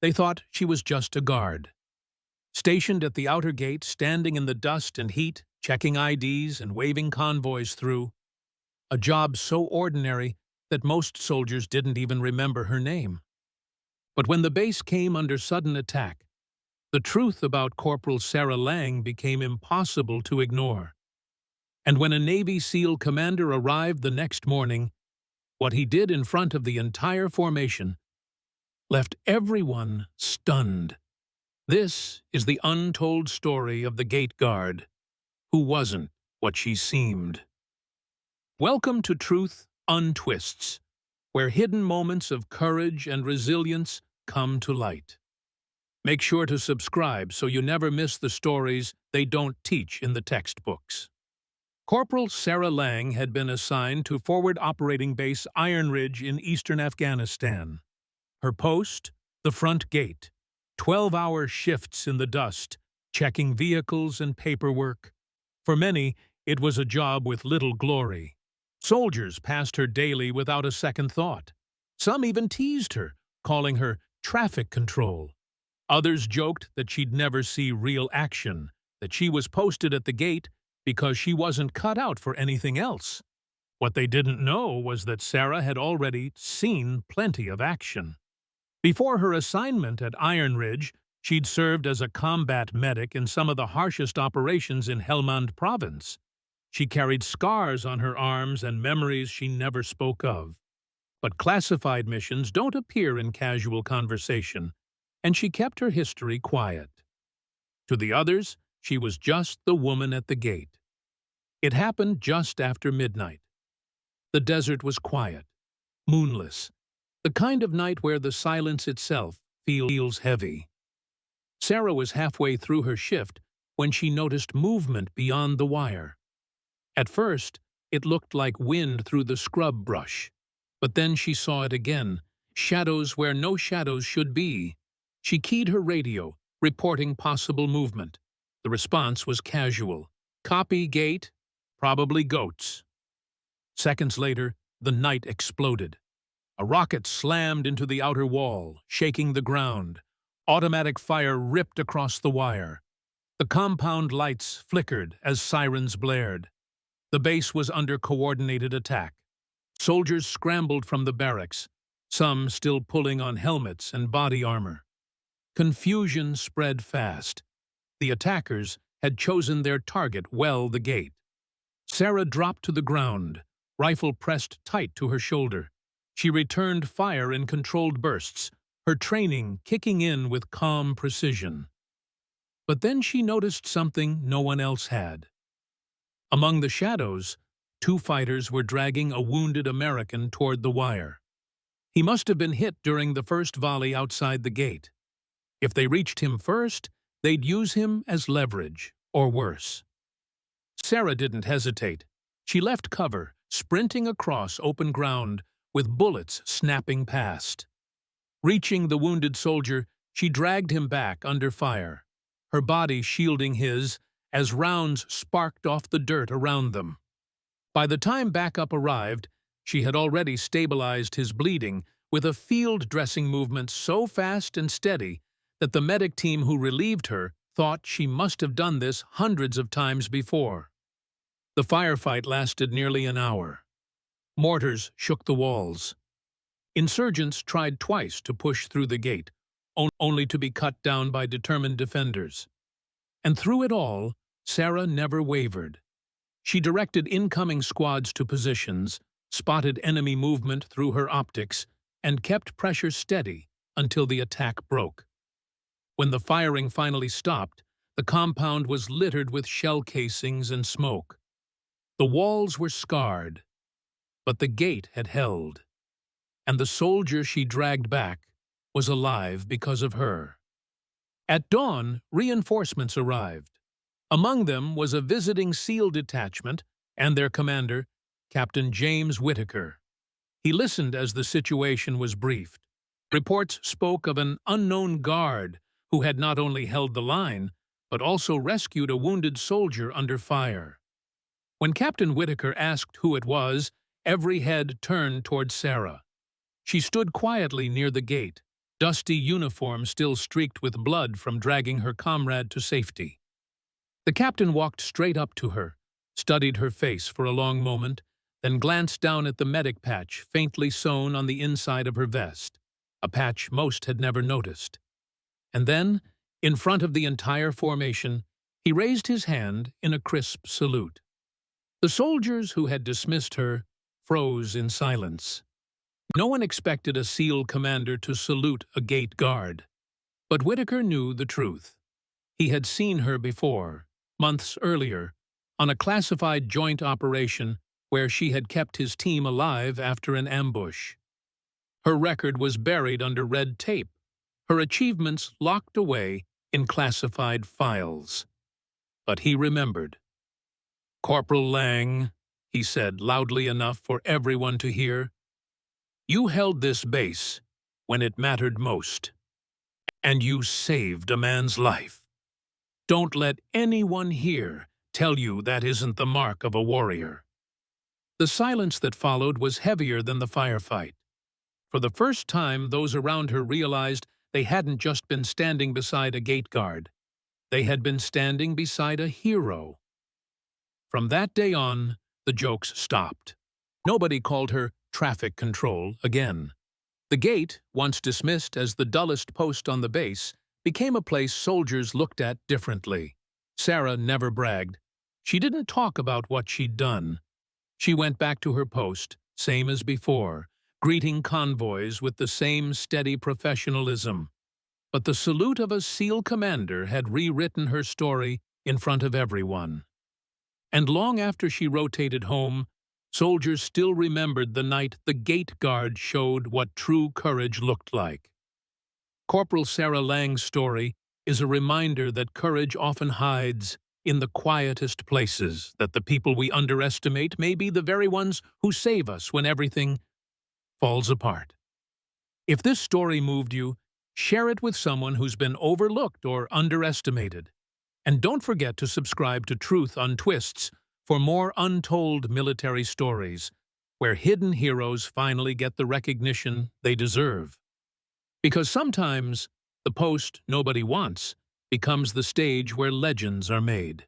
They thought she was just a guard. Stationed at the outer gate, standing in the dust and heat, checking IDs and waving convoys through. A job so ordinary that most soldiers didn't even remember her name. But when the base came under sudden attack, the truth about Corporal Sarah Lang became impossible to ignore. And when a Navy SEAL commander arrived the next morning, what he did in front of the entire formation left everyone stunned. This is the untold story of the gate guard, who wasn't what she seemed. Welcome to Truth Untwists, where hidden moments of courage and resilience come to light. Make sure to subscribe so you never miss the stories they don't teach in the textbooks. Corporal Sarah Lang had been assigned to Forward Operating Base Iron Ridge in eastern Afghanistan. Her post, the front gate, 12-hour shifts in the dust, checking vehicles and paperwork. For many, it was a job with little glory. Soldiers passed her daily without a second thought. Some even teased her, calling her traffic control. Others joked that she'd never see real action, that she was posted at the gate because she wasn't cut out for anything else. What they didn't know was that Sarah had already seen plenty of action. Before her assignment at Iron Ridge, she'd served as a combat medic in some of the harshest operations in Helmand Province. She carried scars on her arms and memories she never spoke of. But classified missions don't appear in casual conversation, and she kept her history quiet. To the others, she was just the woman at the gate. It happened just after midnight. The desert was quiet, moonless, the kind of night where the silence itself feels heavy. Sarah was halfway through her shift when she noticed movement beyond the wire. At first, it looked like wind through the scrub brush, but then she saw it again, shadows where no shadows should be. She keyed her radio, reporting possible movement. The response was casual. Copy gate, probably goats. Seconds later, the night exploded. A rocket slammed into the outer wall, shaking the ground. Automatic fire ripped across the wire. The compound lights flickered as sirens blared. The base was under coordinated attack. Soldiers scrambled from the barracks, some still pulling on helmets and body armor. Confusion spread fast. The attackers had chosen their target well, the gate. Sarah dropped to the ground, rifle pressed tight to her shoulder. She returned fire in controlled bursts, her training kicking in with calm precision. But then she noticed something no one else had. Among the shadows, two fighters were dragging a wounded American toward the wire. He must have been hit during the first volley outside the gate. If they reached him first, they'd use him as leverage, or worse. Sarah didn't hesitate. She left cover, sprinting across open ground, with bullets snapping past. Reaching the wounded soldier, she dragged him back under fire, her body shielding his as rounds sparked off the dirt around them. By the time backup arrived, she had already stabilized his bleeding with a field dressing movement so fast and steady that the medic team who relieved her thought she must have done this hundreds of times before. The firefight lasted nearly an hour. Mortars shook the walls. Insurgents tried twice to push through the gate, only to be cut down by determined defenders. And through it all, Sarah never wavered. She directed incoming squads to positions, spotted enemy movement through her optics, and kept pressure steady until the attack broke. When the firing finally stopped, the compound was littered with shell casings and smoke. The walls were scarred, but the gate had held, and the soldier she dragged back was alive because of her. At dawn, reinforcements arrived. Among them was a visiting SEAL detachment and their commander, Captain James Whitaker. He listened as the situation was briefed. Reports spoke of an unknown guard who had not only held the line, but also rescued a wounded soldier under fire. When Captain Whitaker asked who it was, every head turned toward Sarah. She stood quietly near the gate, dusty uniform still streaked with blood from dragging her comrade to safety. The captain walked straight up to her, studied her face for a long moment, then glanced down at the medic patch faintly sewn on the inside of her vest, a patch most had never noticed. And then, in front of the entire formation, he raised his hand in a crisp salute. The soldiers who had dismissed her froze in silence. No one expected a SEAL commander to salute a gate guard. But Whitaker knew the truth. He had seen her before, months earlier, on a classified joint operation where she had kept his team alive after an ambush. Her record was buried under red tape, her achievements locked away in classified files. But he remembered. "Corporal Lang," he said loudly enough for everyone to hear, "you held this base when it mattered most, and you saved a man's life. Don't let anyone here tell you that isn't the mark of a warrior." The silence that followed was heavier than the firefight. For the first time, those around her realized they hadn't just been standing beside a gate guard. They had been standing beside a hero. From that day on, the jokes stopped. Nobody called her traffic control again. The gate, once dismissed as the dullest post on the base, became a place soldiers looked at differently. Sarah never bragged. She didn't talk about what she'd done. She went back to her post, same as before, greeting convoys with the same steady professionalism. But the salute of a SEAL commander had rewritten her story in front of everyone. And long after she rotated home, soldiers still remembered the night the gate guard showed what true courage looked like. Corporal Sarah Lang's story is a reminder that courage often hides in the quietest places, that the people we underestimate may be the very ones who save us when everything falls apart. If this story moved you, share it with someone who's been overlooked or underestimated. And don't forget to subscribe to Truth Untwists for more untold military stories, where hidden heroes finally get the recognition they deserve. Because sometimes the post nobody wants becomes the stage where legends are made.